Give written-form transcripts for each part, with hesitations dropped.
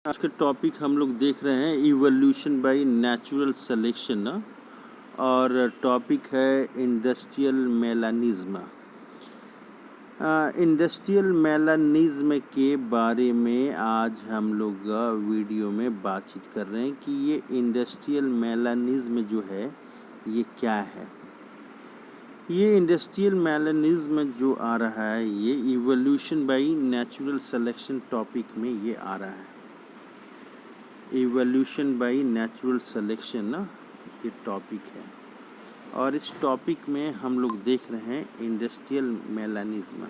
आज के टॉपिक हम लोग देख रहे हैं इवोल्यूशन बाय नेचुरल सिलेक्शन और टॉपिक है इंडस्ट्रियल मेलानिज्म। इंडस्ट्रियल मेलानिज्म के बारे में आज हम लोग वीडियो में बातचीत कर रहे हैं कि ये इंडस्ट्रियल मेलानिज्म जो है ये क्या है। ये इंडस्ट्रियल मेलानिज्म जो आ रहा है ये evolution by natural selection topic में ये आ रहा है। इवोल्यूशन बाय नेचुरल सिलेक्शन ना ये टॉपिक है और इस टॉपिक में हम लोग देख रहे हैं इंडस्ट्रियल मेलानिज्म।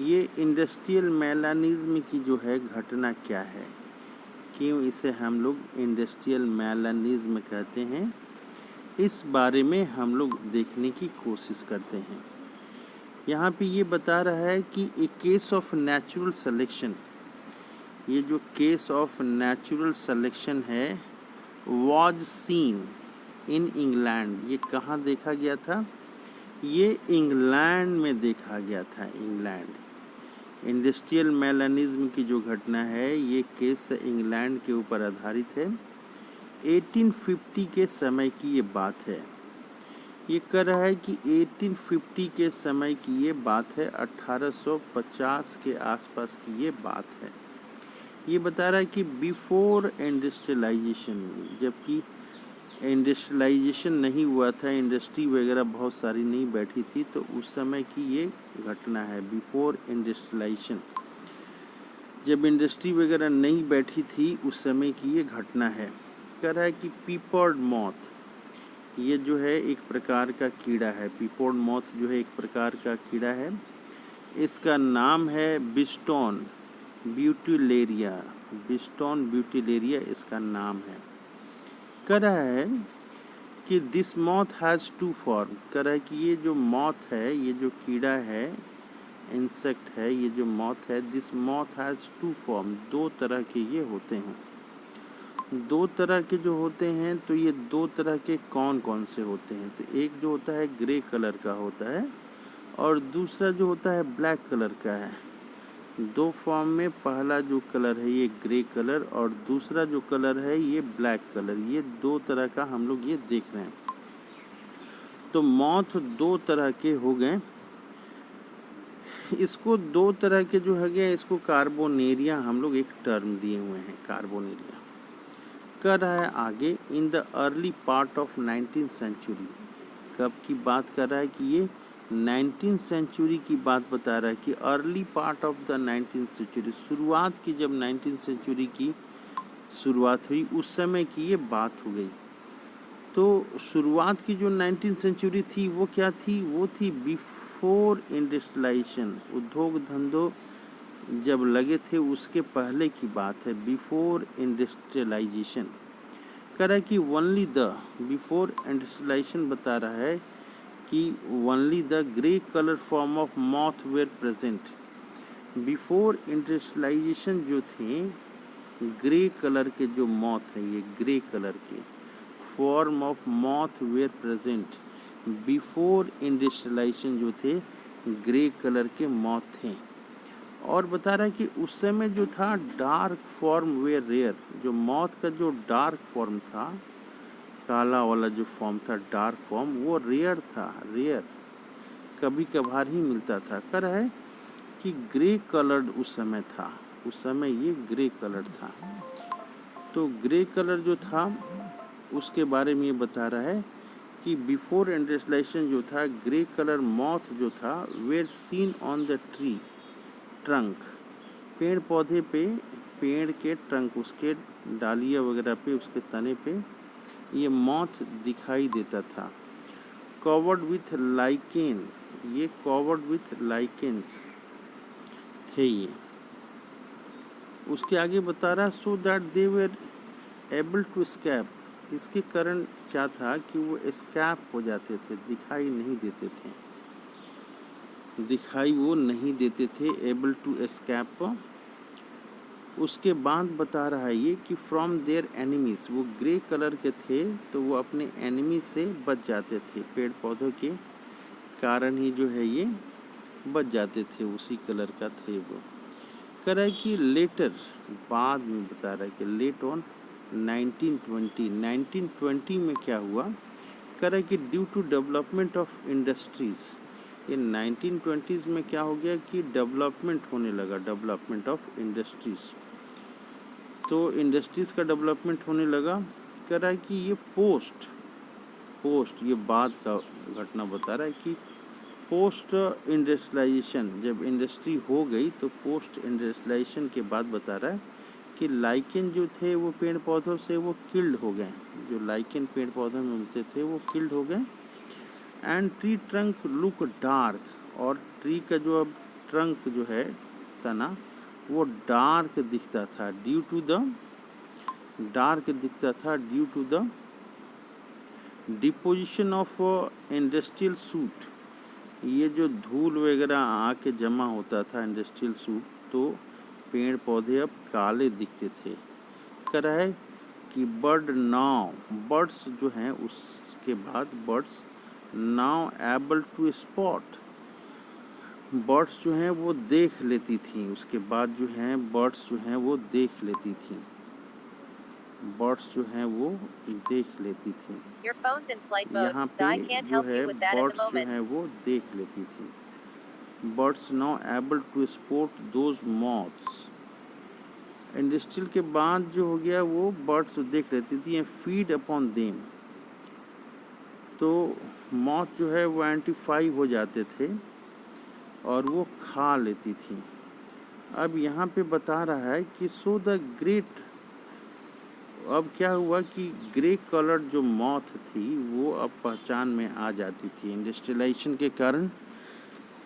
ये इंडस्ट्रियल मेलानिज्म की जो है घटना क्या है, क्यों इसे हम लोग इंडस्ट्रियल मेलानिज्म कहते हैं, इस बारे में हम लोग देखने की कोशिश करते हैं। यहाँ पे ये बता रहा है कि ए केस ऑफ नेचुरल सिलेक्शन, ये जो केस ऑफ नेचुरल सिलेक्शन है वॉज सीन इन इंग्लैंड। ये कहाँ देखा गया था? ये इंग्लैंड में देखा गया था। इंग्लैंड इंडस्ट्रियल मेलानिज्म की जो घटना है ये केस इंग्लैंड के ऊपर आधारित है। 1850 के समय की ये बात है। ये कह रहा है कि 1850 के समय की ये बात है, 1850 के आसपास की ये बात है। ये बता रहा है कि बिफोर इंडस्ट्रियलाइजेशन, जबकि इंडस्ट्रियलाइजेशन नहीं हुआ था, इंडस्ट्री वगैरह बहुत सारी नहीं बैठी थी, तो उस समय की ये घटना है। बिफोर इंडस्ट्रियलाइजेशन, जब इंडस्ट्री वगैरह नहीं बैठी थी उस समय की ये घटना है। कह रहा है कि पीपर्ड मॉथ, ये जो है एक प्रकार का कीड़ा है। पीपर्ड मॉथ जो है एक प्रकार का कीड़ा है। इसका नाम है बिस्टोन ब्यूटिलेरिया। बिस्टोन ब्यूटिलेरिया इसका नाम है। कह रहा है कि this moth has two form. कह रहा है कि ये जो मॉथ है, ये जो कीड़ा है, इंसेक्ट है, ये जो मॉथ है, this moth has two form, दो तरह के ये होते हैं। दो तरह के जो होते हैं, तो ये दो तरह के कौन कौन से होते हैं? तो एक जो होता है ग्रे कलर का होता है और दूसरा जो होता है ब्लैक कलर का है। दो फॉर्म में, पहला जो कलर है ये ग्रे कलर और दूसरा जो कलर है ये ब्लैक कलर। ये दो तरह का हम लोग ये देख रहे हैं। तो मॉथ दो तरह के हो गए। इसको दो तरह के जो है गया, इसको कार्बोनेरिया हम लोग एक टर्म दिए हुए हैं, कार्बोनेरिया। कर रहा है आगे, in the early part of 19th century. कब की बात कर रहा है कि ये 19th सेंचुरी की बात बता रहा है कि early part of the 19th century, शुरुआत की, जब 19th सेंचुरी की शुरुआत हुई उस समय की ये बात हो गई। तो शुरुआत की जो 19th सेंचुरी थी वो क्या थी? वो थी बिफोर इंडस्ट्रियलाइजेशन। उद्योग धंधों जब लगे थे उसके पहले की बात है, बिफोर इंडस्ट्रियलाइजेशन। कह रहा है कि ओनली द, बिफोर इंडस्ट्रियलाइजेशन बता रहा है कि only the grey colour form of moth were present. Before industrialisation जो थे, ग्रे कलर के जो मॉथ हैं, ये ग्रे कलर के form of moth were present. Before industrialisation जो थे ग्रे कलर के मॉथ थे। और बता रहा है कि उस समय जो था डार्क फॉर्म वेयर रेयर। जो मॉथ का जो डार्क फॉर्म था, काला वाला जो फॉर्म था, डार्क फॉर्म, वो रेयर था, रेयर, कभी कभार ही मिलता था। कह रहा है कि ग्रे कलर्ड उस समय था, उस समय ये ग्रे कलर था। तो ग्रे कलर जो था उसके बारे में ये बता रहा है कि बिफोर इंडस्ट्रियलाइजेशन जो था, ग्रे कलर मॉथ जो था, were seen on the tree trunk, पेड़ पौधे पे, पेड़ के ट्रंक, उसके डालियाँ वगैरह पे, उसके तने पे ये मॉथ दिखाई देता था। कवर्ड विथ लाइकेन, ये कवर्ड विथ लाइकेन्स थे ये। उसके आगे बता रहा, so that they were able to escape. इसके कारण क्या था कि वो स्कैप हो जाते थे, दिखाई नहीं देते थे, दिखाई वो नहीं देते थे, एबल टू स्कैप। उसके बाद बता रहा है ये कि फ्रॉम देयर एनिमीज, वो ग्रे कलर के थे तो वो अपने एनिमी से बच जाते थे, पेड़ पौधों के कारण ही जो है ये बच जाते थे, उसी कलर का थे वो। कह रहा है कि लेटर, बाद में बता रहा है कि लेट ऑन 1920 में क्या हुआ, कह रहा है कि due to development of industries, ये 1920s में क्या हो गया कि डेवलपमेंट होने लगा, डेवलपमेंट ऑफ इंडस्ट्रीज़। तो इंडस्ट्रीज़ का डेवलपमेंट होने लगा। कह रहा है कि ये पोस्ट ये बाद का घटना बता रहा है कि पोस्ट इंडस्ट्रियलाइजेशन, जब इंडस्ट्री हो गई तो पोस्ट इंडस्ट्रियलाइजेशन के बाद बता रहा है कि लाइकेन जो थे वो पेड़ पौधों से वो किल्ड हो गए, जो लाइकेन पेड़ पौधों में मिलते थे वो किल्ड हो गए। And tree trunk look dark, और ट्री का जो अब ट्रंक जो है तना वो डार्क दिखता था, due to the deposition of industrial soot. ये जो धूल वगैरह आके जमा होता था इंडस्ट्रियल सूट, तो पेड़ पौधे अब काले दिखते थे। कह रहा है कि बर्ड्स जो हैं, उसके बाद birds now able to spot, birds जो हैं वो देख लेती थी, उसके बाद जो हैं बर्ड्स जो हैं वो देख लेती थी, बर्ड्स जो हैं वो देख लेती थी। यहाँ पे जो है बर्ड्स जो हैं वो देख लेती थी। Birds now able to spot those moths, industrial के बाद जो हो गया वो बर्ड्स देख लेती थी, फीड अपॉन देम, तो मॉथ जो है वो आइडेंटिफाई हो जाते थे और वो खा लेती थी। अब यहाँ पे बता रहा है कि सो द ग्रेट, अब क्या हुआ कि ग्रे कलर जो मॉथ थी वो अब पहचान में आ जाती थी। इंडस्ट्रियलाइजेशन के कारण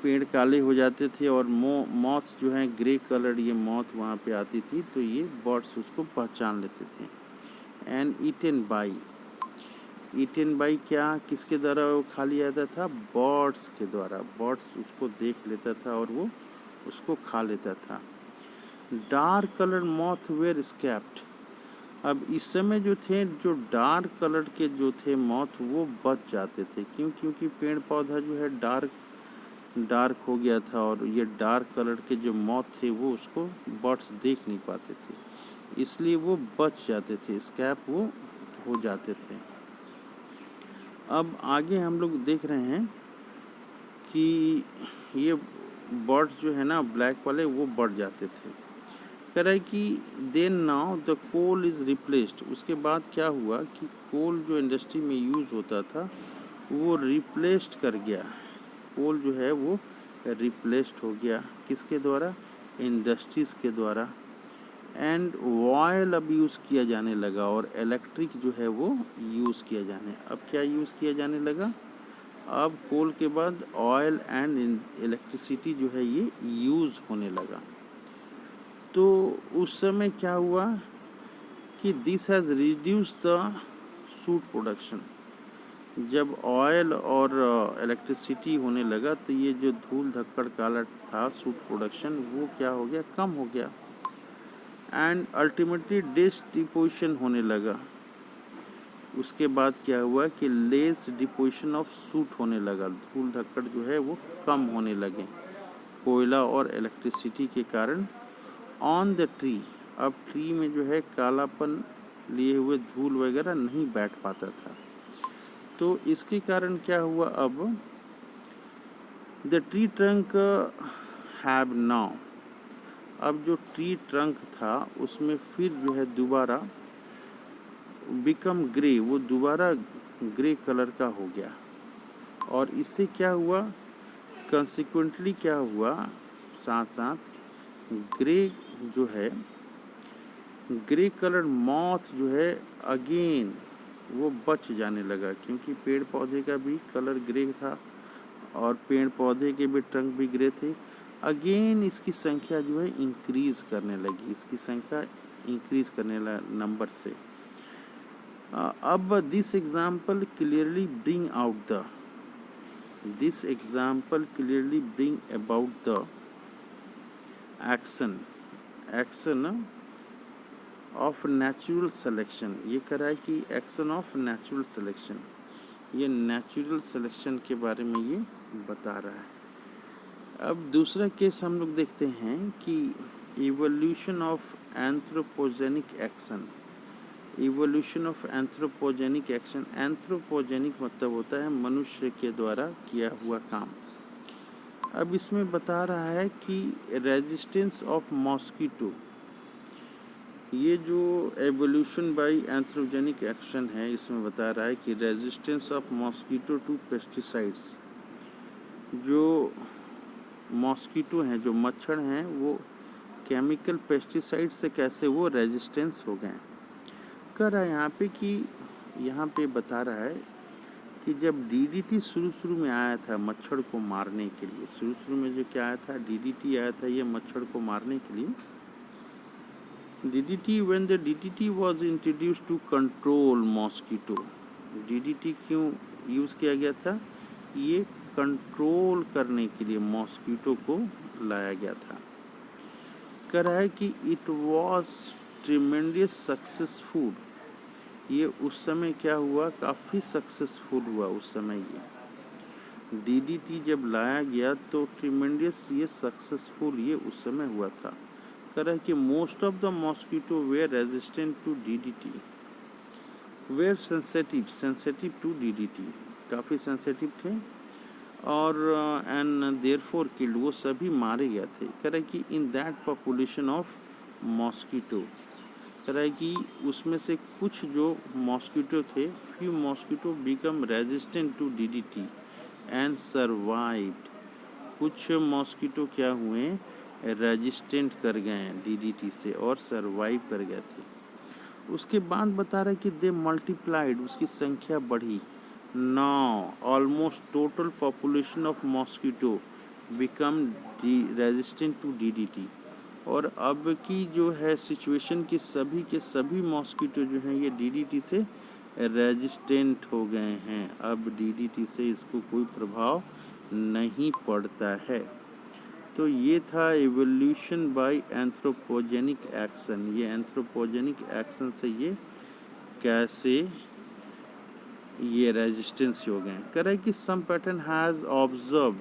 पेड़ काले हो जाते थे और मॉथ जो है ग्रे कलर, ये मॉथ वहाँ पे आती थी, तो ये बर्ड्स उसको पहचान लेते थे। एंड ईटन बाई क्या, किसके द्वारा वो खा लिया जाता था, बर्ड्स के द्वारा। बर्ड्स उसको देख लेता था और वो उसको खा लेता था। डार्क कलर मॉथ वेयर स्कैप्ड, अब इस समय जो थे, जो डार्क कलर के जो थे मॉथ वो बच जाते थे, क्योंकि पेड़ पौधा जो है डार्क हो गया था और ये डार्क कलर के जो मॉथ थे वो उसको बर्ड्स देख नहीं पाते थे, इसलिए वो बच जाते थे, स्कैप वो हो जाते थे। अब आगे हम लोग देख रहे हैं कि ये बर्ड्स जो है ना ब्लैक वाले वो बढ़ जाते थे। कह रहा है कि then now the coal is replaced, उसके बाद क्या हुआ कि कोल जो इंडस्ट्री में यूज़ होता था वो रिप्लेस्ड कर गया, कोल जो है वो रिप्लेस्ड हो गया, किसके द्वारा, इंडस्ट्रीज़ के द्वारा। एंड ऑयल अब यूज़ किया जाने लगा और इलेक्ट्रिक जो है वो यूज़ किया जाने, अब क्या यूज़ किया जाने लगा, अब कोल के बाद ऑयल एंड इलेक्ट्रिसिटी जो है ये यूज़ होने लगा। तो उस समय क्या हुआ कि this has reduce the suit production, जब ऑयल और इलेक्ट्रिसिटी होने लगा तो ये जो धूल धक्कड़ काला था सूट प्रोडक्शन वो क्या हो गया, कम हो गया। एंड अल्टीमेटली डिपोजिशन होने लगा, उसके बाद क्या हुआ कि लेस डिपोजिशन ऑफ सूट होने लगा, धूल धक्कड़ जो है वो कम होने लगे कोयला और इलेक्ट्रिसिटी के कारण। ऑन द ट्री, अब ट्री में जो है कालापन लिए हुए धूल वगैरह नहीं बैठ पाता था, तो इसके कारण क्या हुआ, अब the tree trunk have now, अब जो ट्री ट्रंक था उसमें फिर जो है दोबारा बिकम ग्रे, वो दोबारा ग्रे कलर का हो गया। और इससे क्या हुआ, कंसिक्वेंटली क्या हुआ, साथ साथ ग्रे जो है, ग्रे कलर मॉथ जो है अगेन वो बच जाने लगा, क्योंकि पेड़ पौधे का भी कलर ग्रे था और पेड़ पौधे के भी ट्रंक भी ग्रे थे। अगेन इसकी संख्या जो है इंक्रीज़ करने लगी, इसकी संख्या इंक्रीज़ करने लगा नंबर से। अब this example clearly bring about the action of natural selection, ये कह रहा है कि एक्शन ऑफ नेचुरल सिलेक्शन, ये नेचुरल सिलेक्शन के बारे में ये बता रहा है। अब दूसरा केस हम लोग देखते हैं कि evolution of anthropogenic action. Evolution of anthropogenic action, anthropogenic मतलब होता है मनुष्य के द्वारा किया हुआ काम। अब इसमें बता रहा है कि रेजिस्टेंस ऑफ मॉस्किटो, ये जो एवोल्यूशन बाय एंथ्रोपोजेनिक एक्शन है, इसमें बता रहा है कि resistance of mosquito to pesticides, जो मॉस्किटो हैं, जो मच्छर हैं, वो केमिकल पेस्टिसाइड से कैसे वो रेजिस्टेंस हो गए। कर रहा है यहाँ पे कि यहाँ पे बता रहा है कि जब डीडीटी शुरू में आया था मच्छर को मारने के लिए, शुरू में जो क्या आया था, डीडीटी आया था ये मच्छर को मारने के लिए। DDT, when the DDT was introduced to control mosquito, DDT क्यों यूज़ किया गया था, ये कंट्रोल करने के लिए मॉस्किटो को लाया गया था। कह रहा है कि इट वाज ट्रिमेंडियस सक्सेसफुल, ये उस समय क्या हुआ, काफ़ी सक्सेसफुल हुआ उस समय। ये डीडीटी जब लाया गया तो ट्रिमेंडियस, ये सक्सेसफुल ये उस समय हुआ था। कह रहा है कि most of the mosquito were resistant to DDT, were sensitive to DDT, काफ़ी सेंसेटिव थे, और एंड देयरफॉर किल्ड, वो सभी मारे गए थे। कह रहा है कि in that population of mosquito, कह रहा है कि उसमें से कुछ जो मॉस्किटो थे, few mosquito become resistant to DDT and survived, कुछ मॉस्किटो क्या हुए, रेजिस्टेंट कर गए डीडीटी से और सर्वाइव कर गए थे। उसके बाद बता रहा है कि दे मल्टीप्लाइड, उसकी संख्या बढ़ी। Now almost total population of mosquito become resistant to DDT, और अब की जो है सिचुएशन की सभी के सभी मॉस्किटो जो हैं ये डीडीटी से रेजिस्टेंट हो गए हैं। अब डीडीटी से इसको कोई प्रभाव नहीं पड़ता है। तो ये था इवोल्यूशन बाय एंथ्रोपोजेनिक एक्शन, ये एंथ्रोपोजेनिक एक्शन से ये कैसे ये रेजिस्टेंस हो गए। कह रहा है कि सम पैटर्न हैज़ ऑब्जर्व्ड,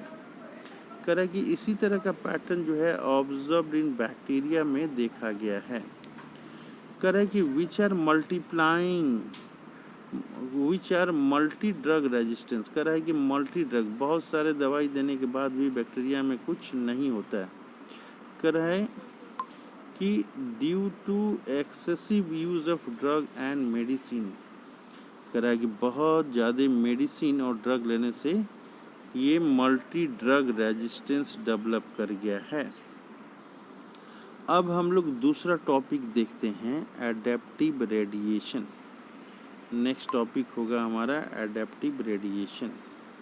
कह रहा है कि इसी तरह का पैटर्न जो है ऑब्जर्व्ड इन बैक्टीरिया में देखा गया है। कह रहा है कि which are multiplying, which are multi drug resistance, कह रहा है कि मल्टी ड्रग, बहुत सारे दवाई देने के बाद भी बैक्टीरिया में कुछ नहीं होता है। कह रहा है कि due to excessive use of drug and medicine, कह रहा है कि बहुत ज़्यादा मेडिसिन और ड्रग लेने से ये मल्टी ड्रग रेजिस्टेंस डेवलप कर गया है। अब हम लोग दूसरा टॉपिक देखते हैं, एडेप्टिव रेडिएशन। नेक्स्ट टॉपिक होगा हमारा एडेप्टिव रेडिएशन।